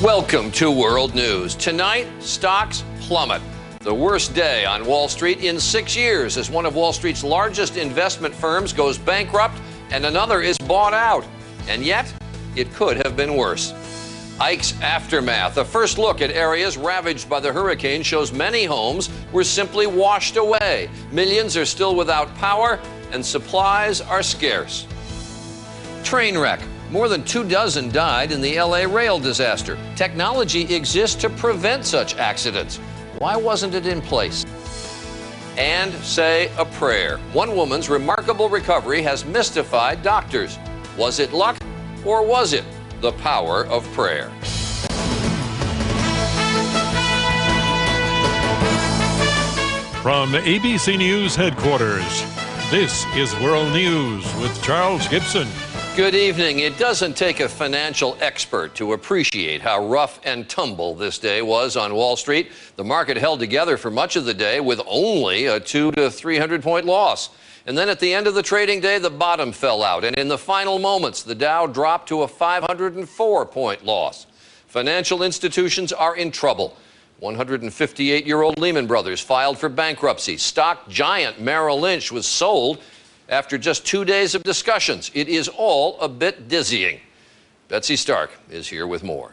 Welcome to World News. Tonight, stocks plummet. The worst day on Wall Street in 6 years as one of Wall Street's largest investment firms goes bankrupt and another is bought out. And yet, it could have been worse. Ike's aftermath. A first look at areas ravaged by the hurricane shows many homes were simply washed away. Millions are still without power and supplies are scarce. Train wreck. More than 24 died in the LA rail disaster. Technology exists to prevent such accidents. Why wasn't it in place? And say a prayer. One woman's remarkable recovery has mystified doctors. Was it luck or was it the power of prayer? From ABC News headquarters, this is World News with Charles Gibson. Good evening. It doesn't take a financial expert to appreciate how rough and tumble this day was on Wall Street. The market held together for much of the day with only a 200 to 300 point loss. And then at the end of the trading day, the bottom fell out. And in the final moments, the Dow dropped to a 504 point loss. Financial institutions are in trouble. 158-year-old Lehman Brothers filed for bankruptcy. Stock giant Merrill Lynch was sold after just 2 days of discussions. It is all a bit dizzying. Betsy Stark is here with more.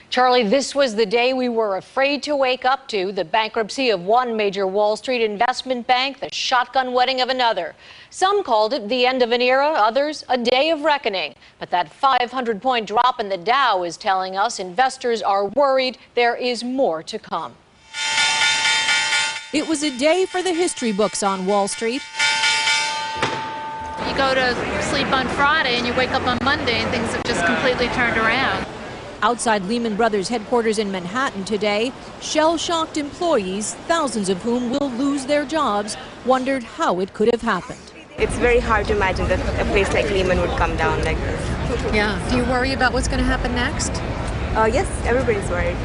Charlie, this was the day we were afraid to wake up to, the bankruptcy of one major Wall Street investment bank, the shotgun wedding of another. Some called it the end of an era, others a day of reckoning. But that 500-point drop in the Dow is telling us investors are worried there is more to come. It was a day for the history books on Wall Street. You go to sleep on Friday and you wake up on Monday and things have just completely turned around. Outside Lehman Brothers headquarters in Manhattan today, shell-shocked employees, thousands of whom will lose their jobs, wondered how it could have happened. It's very hard to imagine that a place like Lehman would come down like this. Yeah. Do you worry about what's going to happen next? Yes, everybody's worried.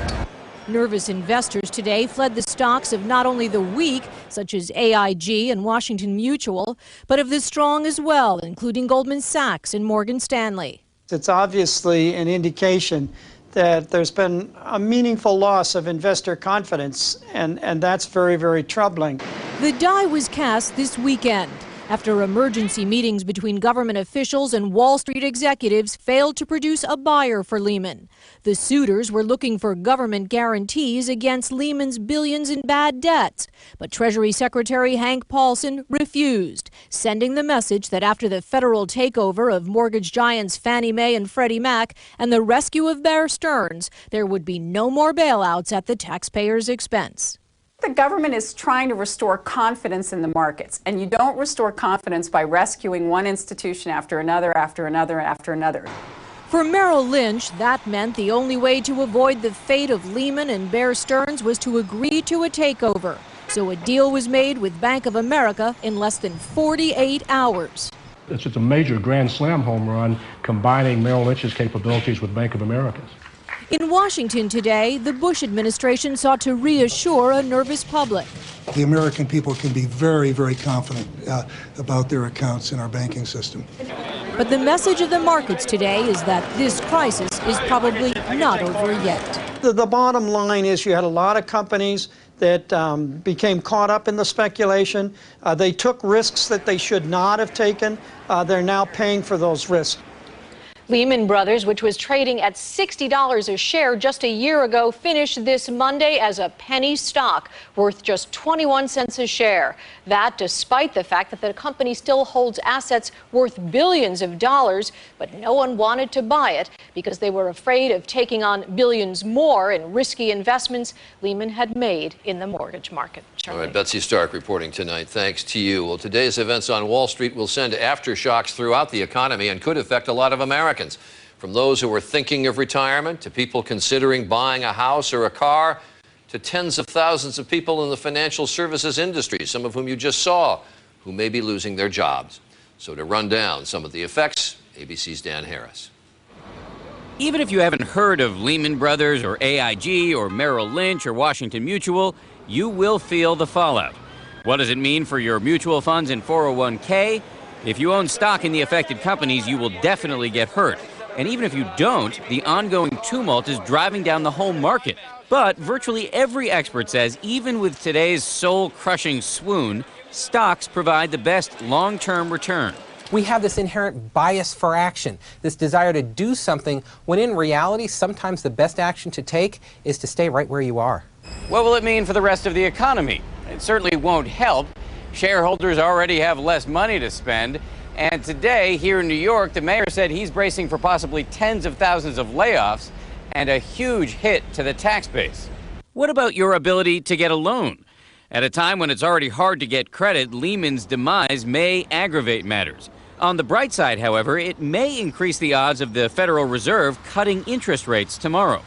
Nervous investors today fled the stocks of not only the weak, such as AIG and Washington Mutual, but of the strong as well, including Goldman Sachs and Morgan Stanley. It's obviously an indication that there's been a meaningful loss of investor confidence, and that's very, very troubling. The die was cast this weekend after emergency meetings between government officials and Wall Street executives failed to produce a buyer for Lehman. The suitors were looking for government guarantees against Lehman's billions in bad debts, but Treasury Secretary Hank Paulson refused, sending the message that after the federal takeover of mortgage giants Fannie Mae and Freddie Mac and the rescue of Bear Stearns, there would be no more bailouts at the taxpayers' expense. The government is trying to restore confidence in the markets, and you don't restore confidence by rescuing one institution after another, after another, after another. For Merrill Lynch, that meant the only way to avoid the fate of Lehman and Bear Stearns was to agree to a takeover. So a deal was made with Bank of America in less than 48 hours. It's a major grand slam home run combining Merrill Lynch's capabilities with Bank of America's. In Washington today, the Bush administration sought to reassure a nervous public. The American people can be very, very confident about their accounts in our banking system. But the message of the markets today is that this crisis is probably not over yet. The bottom line is you had a lot of companies that became caught up in the speculation. They took risks that they should not have taken. They're now paying for those risks. Lehman Brothers, which was trading at $60 a share just a year ago, finished this Monday as a penny stock, worth just 21 cents a share. That despite the fact that the company still holds assets worth billions of dollars, but no one wanted to buy it because they were afraid of taking on billions more in risky investments Lehman had made in the mortgage market. Charlie. All right, Betsy Stark reporting tonight. Thanks to you. Well, today's events on Wall Street will send aftershocks throughout the economy and could affect a lot of Americans. From those who are thinking of retirement, to people considering buying a house or a car, to tens of thousands of people in the financial services industry, some of whom you just saw, who may be losing their jobs. So to run down some of the effects, ABC's Dan Harris. Even if you haven't heard of Lehman Brothers or AIG or Merrill Lynch or Washington Mutual, you will feel the fallout. What does it mean for your mutual funds and 401k? If you own stock in the affected companies, you will definitely get hurt. And even if you don't, the ongoing tumult is driving down the whole market. But virtually every expert says even with today's soul-crushing swoon, stocks provide the best long-term return. We have this inherent bias for action, this desire to do something, when in reality, sometimes the best action to take is to stay right where you are. What will it mean for the rest of the economy? It certainly won't help. Shareholders already have less money to spend. And today, here in New York, the mayor said he's bracing for possibly tens of thousands of layoffs and a huge hit to the tax base. What about your ability to get a loan? At a time when it's already hard to get credit, Lehman's demise may aggravate matters. On the bright side, however, it may increase the odds of the Federal Reserve cutting interest rates tomorrow.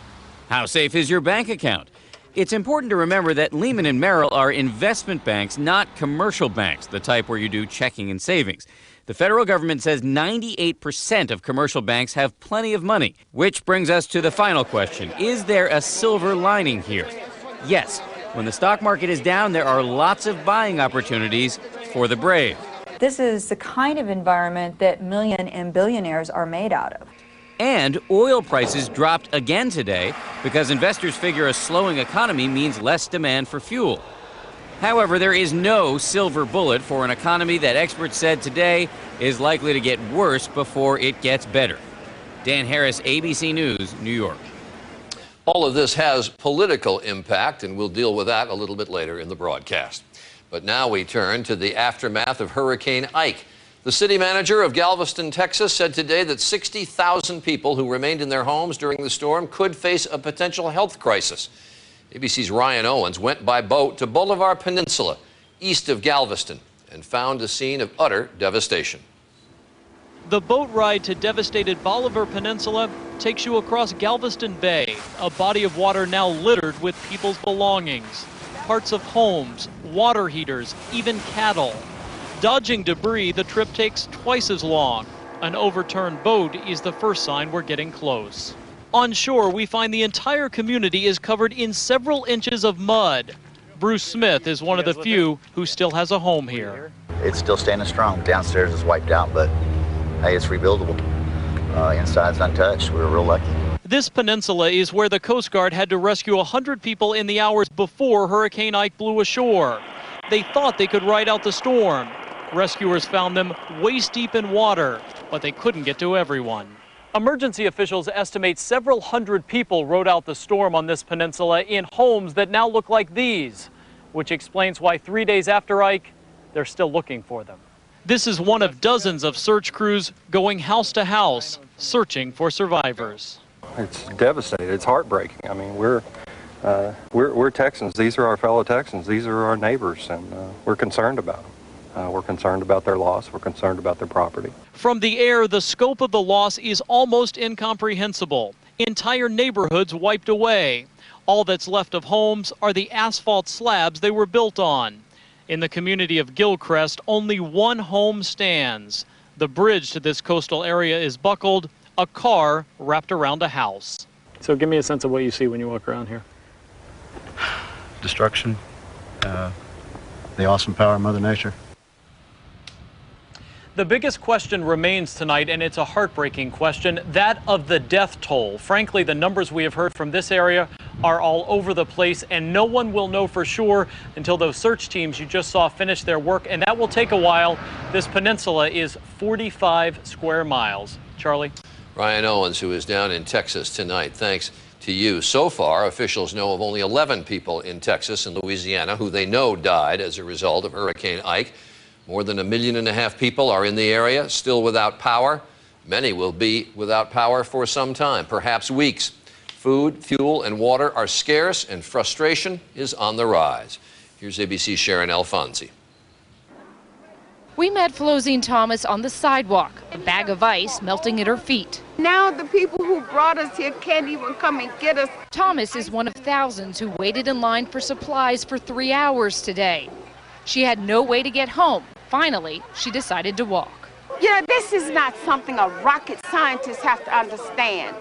How safe is your bank account? It's important to remember that Lehman & Merrill are investment banks, not commercial banks, the type where you do checking and savings. The federal government says 98% of commercial banks have plenty of money, which brings us to the final question. Is there a silver lining here? Yes. When the stock market is down, there are lots of buying opportunities for the brave. This is the kind of environment that million and billionaires are made out of. And oil prices dropped again today because investors figure a slowing economy means less demand for fuel. However, there is no silver bullet for an economy that experts said today is likely to get worse before it gets better. Dan Harris, ABC News, New York. All of this has political impact, and we'll deal with that a little bit later in the broadcast. But now we turn to the aftermath of Hurricane Ike. The city manager of Galveston, Texas, said today that 60,000 people who remained in their homes during the storm could face a potential health crisis. ABC's Ryan Owens went by boat to Bolivar Peninsula, east of Galveston, and found a scene of utter devastation. The boat ride to devastated Bolivar Peninsula takes you across Galveston Bay, a body of water now littered with people's belongings. Parts of homes, water heaters, even cattle. Dodging debris, the trip takes twice as long. An overturned boat is the first sign we're getting close. On shore, we find the entire community is covered in several inches of mud. Bruce Smith is one of the few who still has a home here. It's still standing strong. Downstairs is wiped out, but hey, it's rebuildable. Inside's untouched. We were real lucky. This peninsula is where the Coast Guard had to rescue 100 people in the hours before Hurricane Ike blew ashore. They thought they could ride out the storm. Rescuers found them waist deep in water, but they couldn't get to everyone. Emergency officials estimate several hundred people rode out the storm on this peninsula in homes that now look like these, which explains why 3 days after Ike, they're still looking for them. This is one of dozens of search crews going house to house, searching for survivors. It's devastating. It's heartbreaking. I mean, we're Texans. These are our fellow Texans. These are our neighbors, and we're concerned about them. We're concerned about their loss. We're concerned about their property. From the air, the scope of the loss is almost incomprehensible. Entire neighborhoods wiped away. All that's left of homes are the asphalt slabs they were built on. In the community of Gilcrest, only one home stands. The bridge to this coastal area is buckled, a car wrapped around a house. So give me a sense of what you see when you walk around here. Destruction, the awesome power of Mother Nature. The biggest question remains tonight, and it's a heartbreaking question, that of the death toll. Frankly, the numbers we have heard from this area are all over the place, and no one will know for sure until those search teams you just saw finish their work, and that will take a while. This peninsula is 45 square miles. Charlie? Ryan Owens, who is down in Texas tonight, thanks to you. So far, officials know of only 11 people in Texas and Louisiana who they know died as a result of Hurricane Ike. More than 1.5 million people are in the area, still without power. Many will be without power for some time, perhaps weeks. Food, fuel, and water are scarce, and frustration is on the rise. Here's ABC's Sharon Alfonsi. We met Flozine Thomas on the sidewalk, a bag of ice melting at her feet. Now the people who brought us here can't even come and get us. Thomas is one of thousands who waited in line for supplies for 3 hours today. She had no way to get home. Finally, she decided to walk. You know, this is not something a rocket scientist has to understand.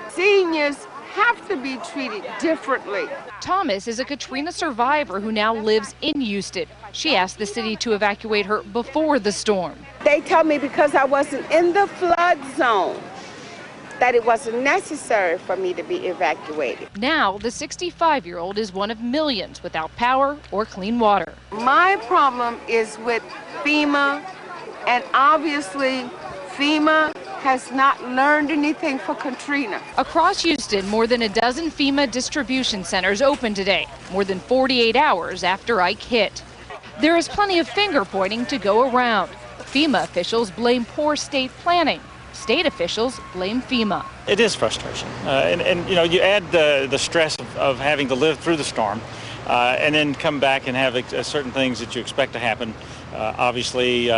Seniors have to be treated differently. Thomas is a Katrina survivor who now lives in Houston. She asked the city to evacuate her before the storm. They tell me because I wasn't in the flood zone. that it wasn't necessary for me to be evacuated. Now, the 65-year-old is one of millions without power or clean water. My problem is with FEMA, and obviously FEMA has not learned anything for Katrina. Across Houston, more than a dozen FEMA distribution centers opened today, more than 48 hours after Ike hit. There is plenty of finger pointing to go around. FEMA officials blame poor state planning. State officials blame FEMA. It is frustration. And you know, you add the stress of having to live through the storm and then come back and have certain things that you expect to happen. Obviously,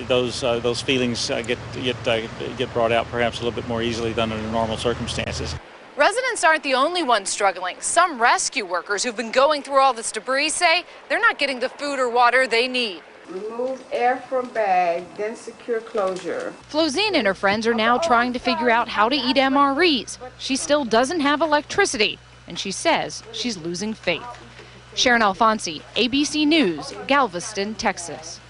those feelings get brought out perhaps a little bit more easily than under normal circumstances. Residents aren't the only ones struggling. Some rescue workers who've been going through all this debris say they're not getting the food or water they need. Remove air from bag, then secure closure. Flozine and her friends are now trying to figure out how to eat MREs. She still doesn't have electricity, and she says she's losing faith. Sharon Alfonsi, ABC News, Galveston, Texas.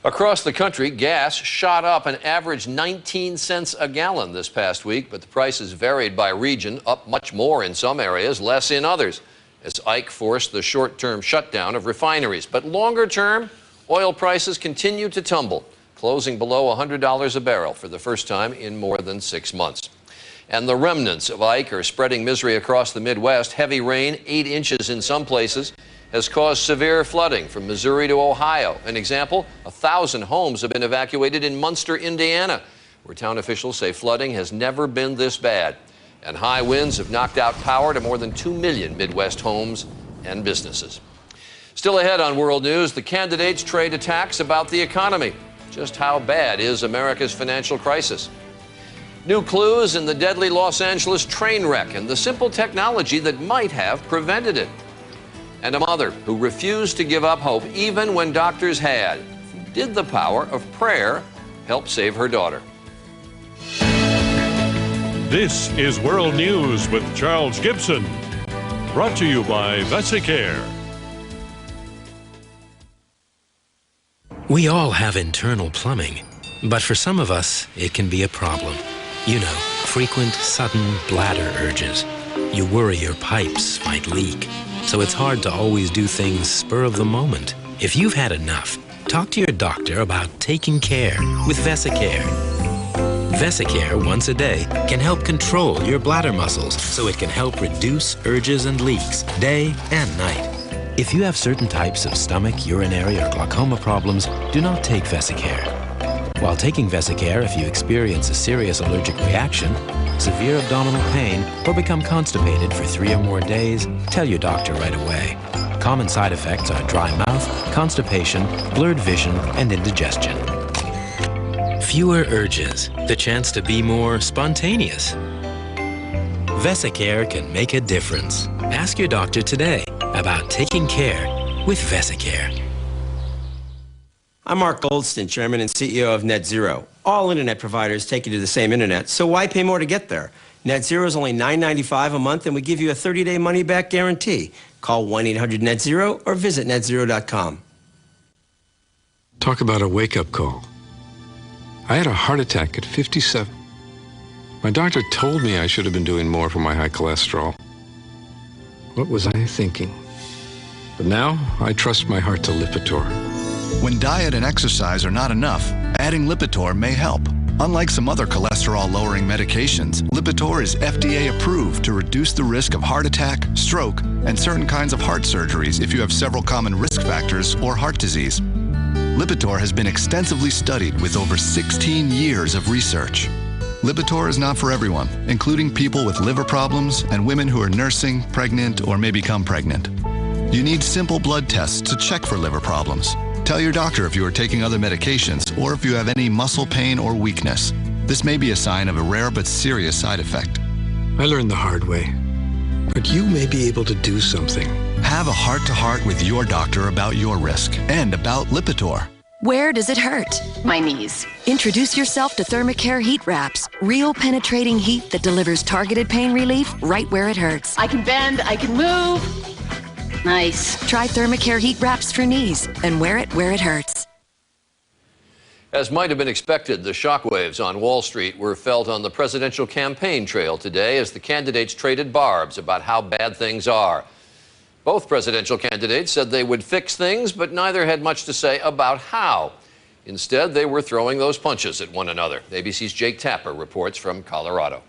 Across the country, gas shot up an average 19 cents a gallon this past week, but the prices varied by region, up much more in some areas, less in others, as Ike forced the short-term shutdown of refineries. But longer term, oil prices continue to tumble, closing below $100 a barrel for the first time in more than 6 months. And the remnants of Ike are spreading misery across the Midwest. Heavy rain, 8 inches in some places, has caused severe flooding from Missouri to Ohio. An example, 1,000 homes have been evacuated in Munster, Indiana, where town officials say flooding has never been this bad. And high winds have knocked out power to more than 2 million Midwest homes and businesses. Still ahead on World News, the candidates trade attacks about the economy. Just how bad is America's financial crisis? New clues in the deadly Los Angeles train wreck and the simple technology that might have prevented it. And a mother who refused to give up hope even when doctors had. Did the power of prayer help save her daughter? This is World News with Charles Gibson. Brought to you by Vesicare. We all have internal plumbing, but for some of us, it can be a problem. You know, frequent, sudden bladder urges. You worry your pipes might leak, so it's hard to always do things spur of the moment. If you've had enough, talk to your doctor about taking care with Vesicare. Vesicare once a day can help control your bladder muscles so it can help reduce urges and leaks day and night. If you have certain types of stomach, urinary, or glaucoma problems, do not take Vesicare. While taking Vesicare, if you experience a serious allergic reaction, severe abdominal pain, or become constipated for 3 or more days, tell your doctor right away. Common side effects are dry mouth, constipation, blurred vision, and indigestion. Fewer urges, the chance to be more spontaneous. Vesicare can make a difference. Ask your doctor today about taking care with Vesicare. I'm Mark Goldston, Chairman and CEO of NetZero. All internet providers take you to the same internet, so why pay more to get there? NetZero is only $9.95 a month, and we give you a 30-day money-back guarantee. Call 1-800-NET-ZERO or visit netzero.com. Talk about a wake-up call. I had a heart attack at 57. My doctor told me I should have been doing more for my high cholesterol. What was I thinking? But now, I trust my heart to Lipitor. When diet and exercise are not enough, adding Lipitor may help. Unlike some other cholesterol-lowering medications, Lipitor is FDA approved to reduce the risk of heart attack, stroke, and certain kinds of heart surgeries if you have several common risk factors or heart disease. Lipitor has been extensively studied with over 16 years of research. Lipitor is not for everyone, including people with liver problems and women who are nursing, pregnant, or may become pregnant. You need simple blood tests to check for liver problems. Tell your doctor if you are taking other medications or if you have any muscle pain or weakness. This may be a sign of a rare but serious side effect. I learned the hard way, but you may be able to do something. Have a heart-to-heart with your doctor about your risk and about Lipitor. Where does it hurt? My knees. Introduce yourself to Thermacare Heat Wraps. Real penetrating heat that delivers targeted pain relief right where it hurts. I can bend, I can move. Nice. Try Thermacare Heat Wraps for knees and wear it where it hurts. As might have been expected, the shockwaves on Wall Street were felt on the presidential campaign trail today as the candidates traded barbs about how bad things are. Both presidential candidates said they would fix things, but neither had much to say about how. Instead, they were throwing those punches at one another. ABC's Jake Tapper reports from Colorado.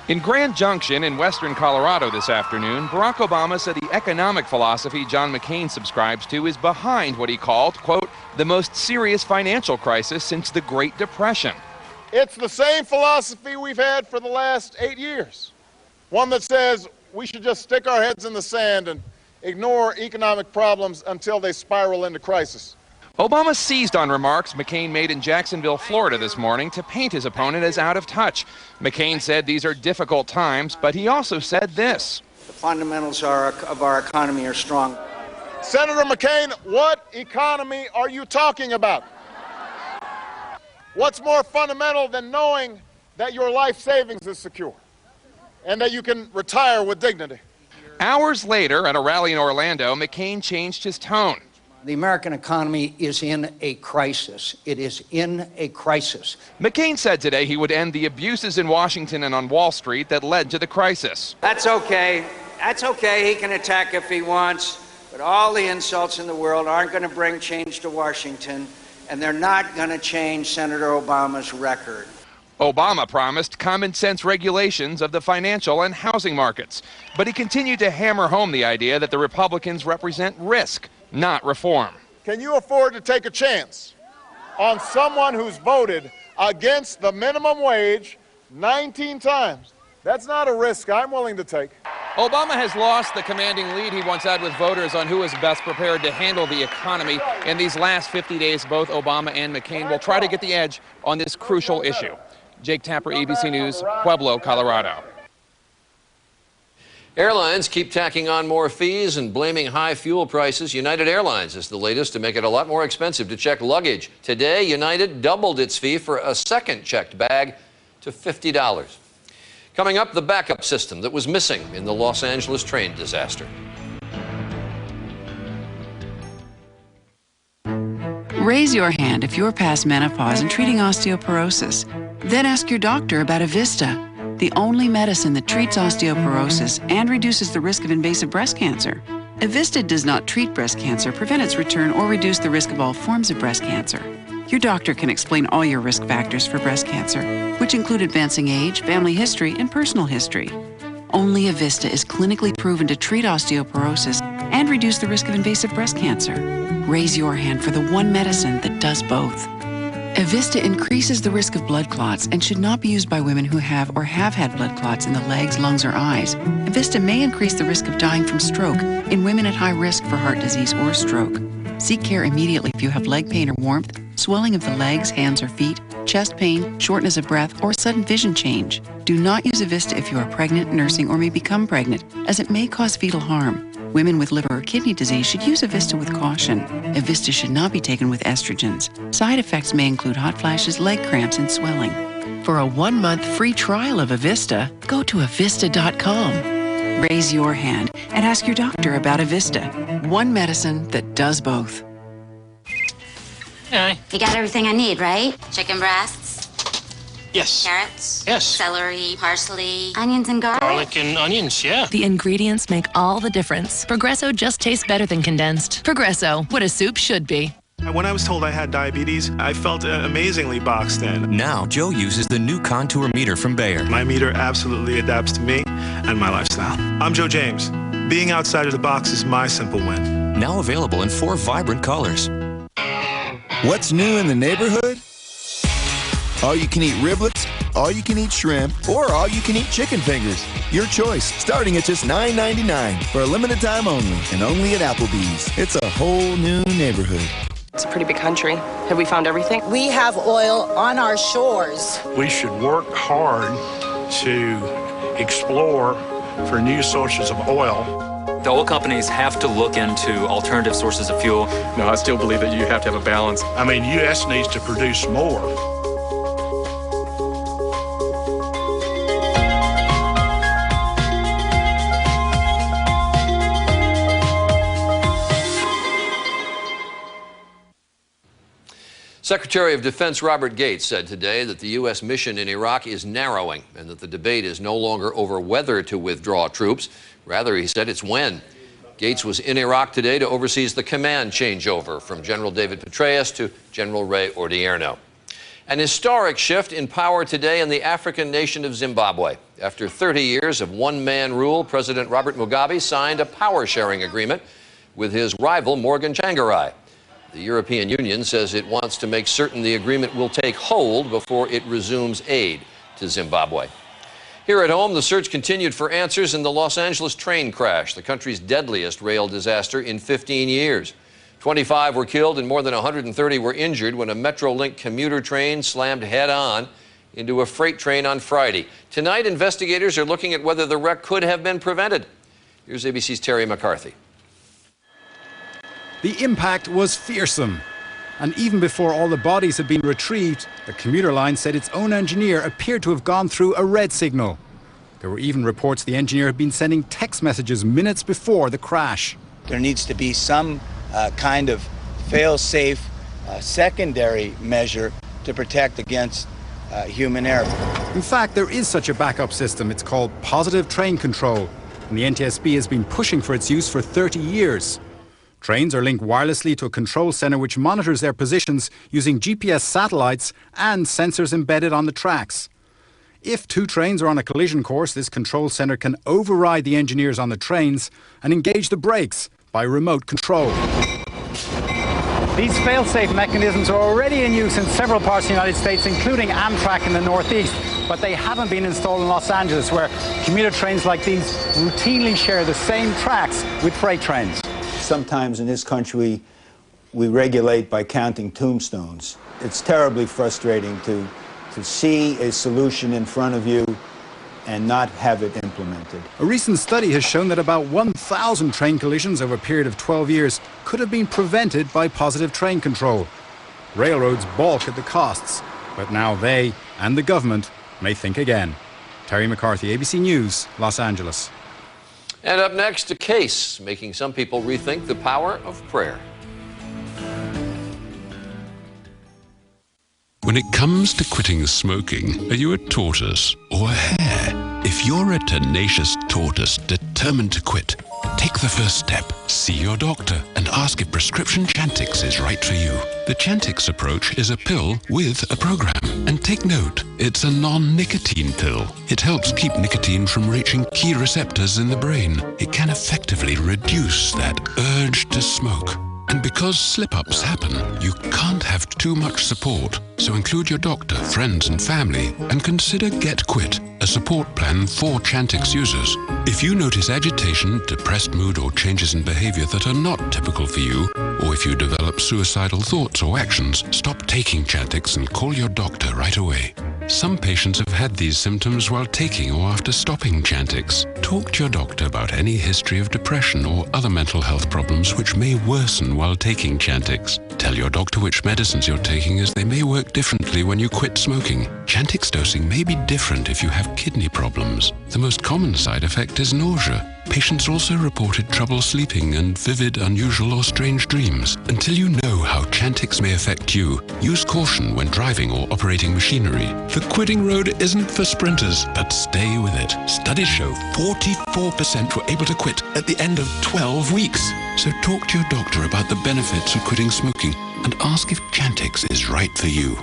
In Grand Junction in western Colorado this afternoon, Barack Obama said the economic philosophy John McCain subscribes to is behind what he called, quote, the most serious financial crisis since the Great Depression. It's the same philosophy we've had for the last 8 years. One that says we should just stick our heads in the sand and ignore economic problems until they spiral into crisis. Obama seized on remarks McCain made in Jacksonville, Florida this morning to paint his opponent as out of touch. McCain said these are difficult times, but he also said this. The fundamentals of our economy are strong. Senator McCain, what economy are you talking about? What's more fundamental than knowing that your life savings is secure and that you can retire with dignity? Hours later, at a rally in Orlando, McCain changed his tone. The American economy is in a crisis. It is in a crisis. McCain said today he would end the abuses in Washington and on Wall Street that led to the crisis. That's okay. That's okay. He can attack if he wants. But all the insults in the world aren't going to bring change to Washington, and they're not going to change Senator Obama's record. Obama promised common sense regulations of the financial and housing markets, but he continued to hammer home the idea that the Republicans represent risk, not reform. Can you afford to take a chance on someone who's voted against the minimum wage 19 times? That's not a risk I'm willing to take. Obama has lost the commanding lead he once had with voters on who is best prepared to handle the economy. In these last 50 days, both Obama and McCain will try to get the edge on this crucial issue. Jake Tapper, ABC News, Pueblo, Colorado. Airlines keep tacking on more fees and blaming high fuel prices. United Airlines is the latest to make it a lot more expensive to check luggage. Today, United doubled its fee for a second checked bag to $50. Coming up, the backup system that was missing in the Los Angeles train disaster. Raise your hand if you're past menopause and treating osteoporosis. Then ask your doctor about Evista, the only medicine that treats osteoporosis and reduces the risk of invasive breast cancer. Evista does not treat breast cancer, prevent its return, or reduce the risk of all forms of breast cancer. Your doctor can explain all your risk factors for breast cancer, which include advancing age, family history, and personal history. Only Evista is clinically proven to treat osteoporosis and reduce the risk of invasive breast cancer. Raise your hand for the one medicine that does both. Evista increases the risk of blood clots and should not be used by women who have or have had blood clots in the legs, lungs, or eyes. Evista may increase the risk of dying from stroke in women at high risk for heart disease or stroke. Seek care immediately if you have leg pain or warmth, swelling of the legs, hands, or feet, chest pain, shortness of breath, or sudden vision change. Do not use Evista if you are pregnant, nursing, or may become pregnant, as it may cause fetal harm. Women with liver or kidney disease should use Evista with caution. Evista should not be taken with estrogens. Side effects may include hot flashes, leg cramps, and swelling. For a 1-month free trial of Evista, go to Evista.com. Raise your hand and ask your doctor about Evista, one medicine that does both. Hi. You got everything I need, right? Chicken breasts? Yes. Carrots? Yes. Celery, parsley, onions and garlic? Garlic and onions, yeah. The ingredients make all the difference. Progresso just tastes better than condensed. Progresso, what a soup should be. When I was told I had diabetes, I felt amazingly boxed in. Now, Joe uses the new Contour meter from Bayer. My meter absolutely adapts to me and my lifestyle. I'm Joe James. Being outside of the box is my simple win. Now available in 4 vibrant colors. What's new in the neighborhood? All-you-can-eat riblets, all-you-can-eat shrimp, or all-you-can-eat chicken fingers. Your choice, starting at just $9.99 for a limited time only, and only at Applebee's. It's a whole new neighborhood. It's a pretty big country. Have we found everything? We have oil on our shores. We should work hard to explore for new sources of oil. The oil companies have to look into alternative sources of fuel. No, I still believe that you have to have a balance. I mean, U.S. needs to produce more. Secretary of Defense Robert Gates said today that the U.S. mission in Iraq is narrowing and that the debate is no longer over whether to withdraw troops. Rather, he said it's when. Gates was in Iraq today to oversee the command changeover from General David Petraeus to General Ray Odierno. An historic shift in power today in the African nation of Zimbabwe. After 30 years of one-man rule, President Robert Mugabe signed a power-sharing agreement with his rival Morgan Tsvangirai. The European Union says it wants to make certain the agreement will take hold before it resumes aid to Zimbabwe. Here at home, the search continued for answers in the Los Angeles train crash, the country's deadliest rail disaster in 15 years. 25 were killed and more than 130 were injured when a Metrolink commuter train slammed head-on into a freight train on Friday. Tonight, investigators are looking at whether the wreck could have been prevented. Here's ABC's Terry McCarthy. The impact was fearsome. And even before all the bodies had been retrieved, the commuter line said its own engineer appeared to have gone through a red signal. There were even reports the engineer had been sending text messages minutes before the crash. There needs to be some kind of fail-safe secondary measure to protect against human error. In fact, there is such a backup system. It's called positive train control, and the NTSB has been pushing for its use for 30 years. Trains are linked wirelessly to a control centre which monitors their positions using GPS satellites and sensors embedded on the tracks. If two trains are on a collision course, this control centre can override the engineers on the trains and engage the brakes by remote control. These fail-safe mechanisms are already in use in several parts of the United States, including Amtrak in the Northeast, but they haven't been installed in Los Angeles, where commuter trains like these routinely share the same tracks with freight trains. Sometimes in this country, we regulate by counting tombstones. It's terribly frustrating to see a solution in front of you and not have it implemented. A recent study has shown that about 1,000 train collisions over a period of 12 years could have been prevented by positive train control. Railroads balk at the costs, but now they and the government may think again. Terry McCarthy, ABC News, Los Angeles. And up next, a case making some people rethink the power of prayer. When it comes to quitting smoking, are you a tortoise or a hare? If you're a tenacious tortoise determined to quit, take the first step. See your doctor and ask if prescription Chantix is right for you. The Chantix approach is a pill with a program. And take note, it's a non-nicotine pill. It helps keep nicotine from reaching key receptors in the brain. It can effectively reduce that urge to smoke. And because slip-ups happen, you can't have too much support. So include your doctor, friends and family, and consider Get Quit, a support plan for Chantix users. If you notice agitation, depressed mood, or changes in behavior that are not typical for you, or if you develop suicidal thoughts or actions, stop taking Chantix and call your doctor right away. Some patients have had these symptoms while taking or after stopping Chantix. Talk to your doctor about any history of depression or other mental health problems which may worsen while taking Chantix. Tell your doctor which medicines you're taking, as they may work differently when you quit smoking. Chantix dosing may be different if you have kidney problems. The most common side effect is nausea. Patients also reported trouble sleeping and vivid, unusual or strange dreams. Until you know how Chantix may affect you, use caution when driving or operating machinery. The quitting road isn't for sprinters, but stay with it. Studies show 44% were able to quit at the end of 12 weeks. So talk to your doctor about the benefits of quitting smoking and ask if Chantix is right for you.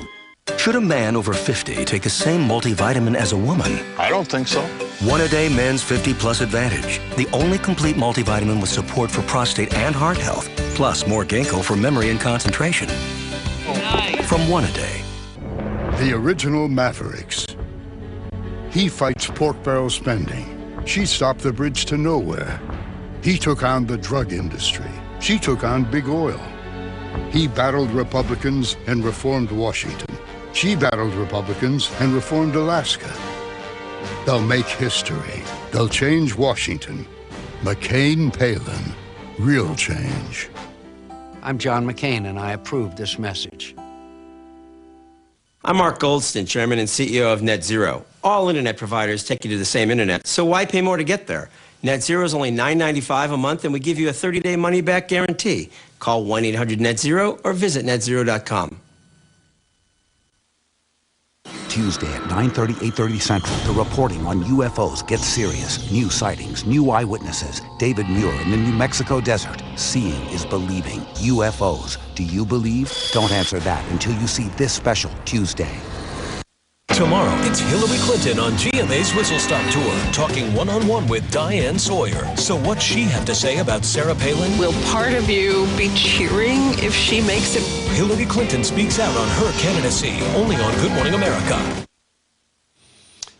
Should a man over 50 take the same multivitamin as a woman? I don't think so. One a day men's 50 plus advantage. The only complete multivitamin with support for prostate and heart health, plus more ginkgo for memory and concentration. Nice. From One a Day. The original Mavericks. He fights pork barrel spending. She stopped the bridge to nowhere. He took on the drug industry. She took on big oil. He battled Republicans and reformed Washington. She battled Republicans and reformed Alaska. They'll make history. They'll change Washington. McCain-Palin. Real change. I'm John McCain, and I approve this message. I'm Mark Goldston, Chairman and CEO of NetZero. All internet providers take you to the same internet, so why pay more to get there? NetZero is only $9.95 a month, and we give you a 30-day money-back guarantee. Call 1-800-NET-ZERO or visit netzero.com. Tuesday at 9:30, 8:30 Central. The reporting on UFOs gets serious. New sightings, new eyewitnesses. David Muir in the New Mexico desert. Seeing is believing. UFOs. Do you believe? Don't answer that until you see this special Tuesday. Tomorrow, it's Hillary Clinton on GMA's Whistle Stop Tour, talking one-on-one with Diane Sawyer. So what's she have to say about Sarah Palin? Will part of you be cheering if she makes it? Hillary Clinton speaks out on her candidacy, only on Good Morning America.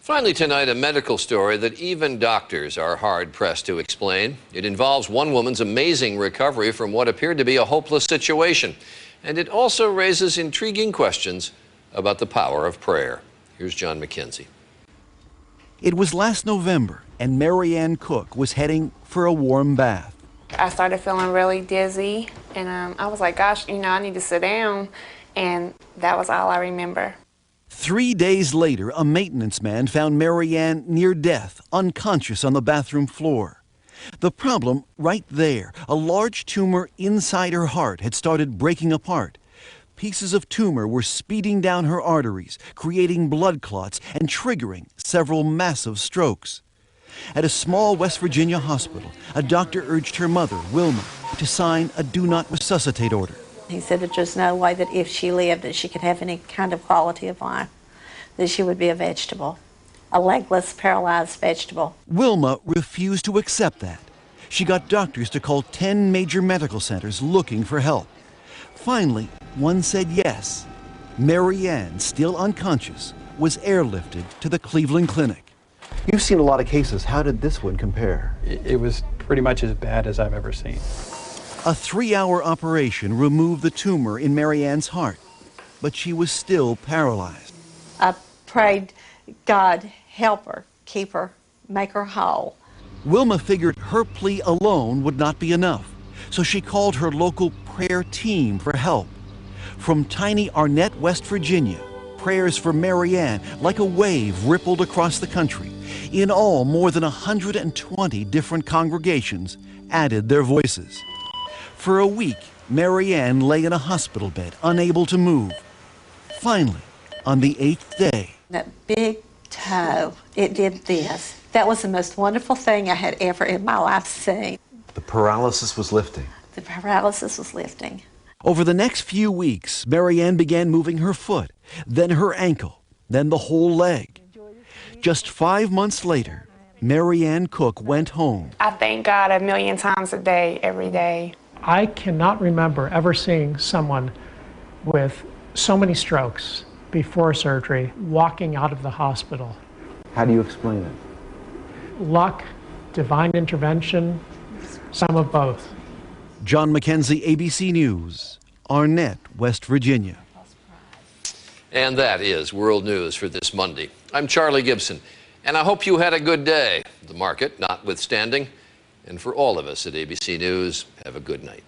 Finally tonight, a medical story that even doctors are hard-pressed to explain. It involves one woman's amazing recovery from what appeared to be a hopeless situation. And it also raises intriguing questions about the power of prayer. Here's John McKenzie. It was last November, and Marianne Cook was heading for a warm bath. I started feeling really dizzy, and I was like, gosh, I need to sit down, and that was all I remember. 3 days later, a maintenance man found Marianne near death, unconscious on the bathroom floor. The problem, right there, a large tumor inside her heart had started breaking apart. Pieces of tumor were speeding down her arteries, creating blood clots and triggering several massive strokes. At a small West Virginia hospital, a doctor urged her mother, Wilma, to sign a do not resuscitate order. He said that there's no way that if she lived that she could have any kind of quality of life, that she would be a vegetable, a legless, paralyzed vegetable. Wilma refused to accept that. She got doctors to call 10 major medical centers looking for help. Finally, one said yes. Marianne, still unconscious, was airlifted to the Cleveland Clinic. You've seen a lot of cases. How did this one compare? It was pretty much as bad as I've ever seen. A 3-hour operation removed the tumor in Marianne's heart, but she was still paralyzed. I prayed, God, help her, keep her, make her whole. Wilma figured her plea alone would not be enough, so she called her local prayer team for help. From tiny Arnett, West Virginia, prayers for Marianne like a wave rippled across the country. In all, more than 120 different congregations added their voices. For a week, Marianne lay in a hospital bed, unable to move. Finally, on the 8th day, that big toe, it did this. That was the most wonderful thing I had ever in my life seen. The paralysis was lifting. The paralysis was lifting. Over the next few weeks, Marianne began moving her foot, then her ankle, then the whole leg. Just 5 months later, Marianne Cook went home. I thank God 1,000,000 times a day, every day. I cannot remember ever seeing someone with so many strokes before surgery walking out of the hospital. How do you explain it? Luck, divine intervention, some of both. John McKenzie, ABC News, Arnett, West Virginia. And that is World News for this Monday. I'm Charlie Gibson, and I hope you had a good day, the market notwithstanding. And for all of us at ABC News, have a good night.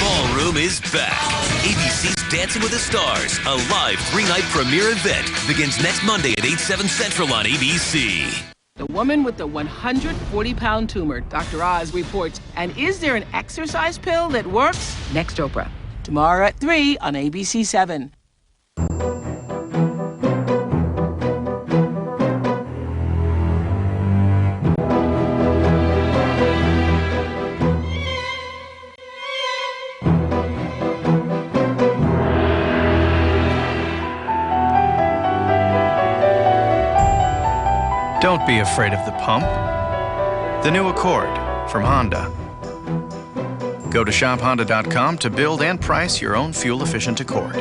Ballroom is back. ABC's Dancing with the Stars, a live 3-night premiere event, begins next Monday at 8/7 Central on ABC. The woman with the 140-pound tumor, Dr. Oz reports. And is there an exercise pill that works? Next Oprah. Tomorrow at 3 on ABC 7. Don't be afraid of the pump. The new Accord from Honda. Go to shophonda.com to build and price your own fuel-efficient Accord.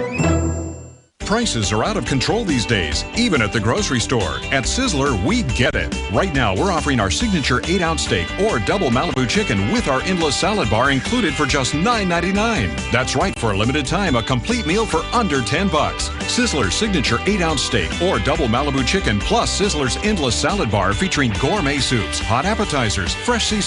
Prices are out of control these days, even at the grocery store. At Sizzler, we get it. Right now, we're offering our signature 8-ounce steak or double Malibu chicken with our endless salad bar included for just $9.99. That's right, for a limited time, a complete meal for under $10. Sizzler's signature 8-ounce steak or double Malibu chicken plus Sizzler's endless salad bar featuring gourmet soups, hot appetizers, fresh seasoned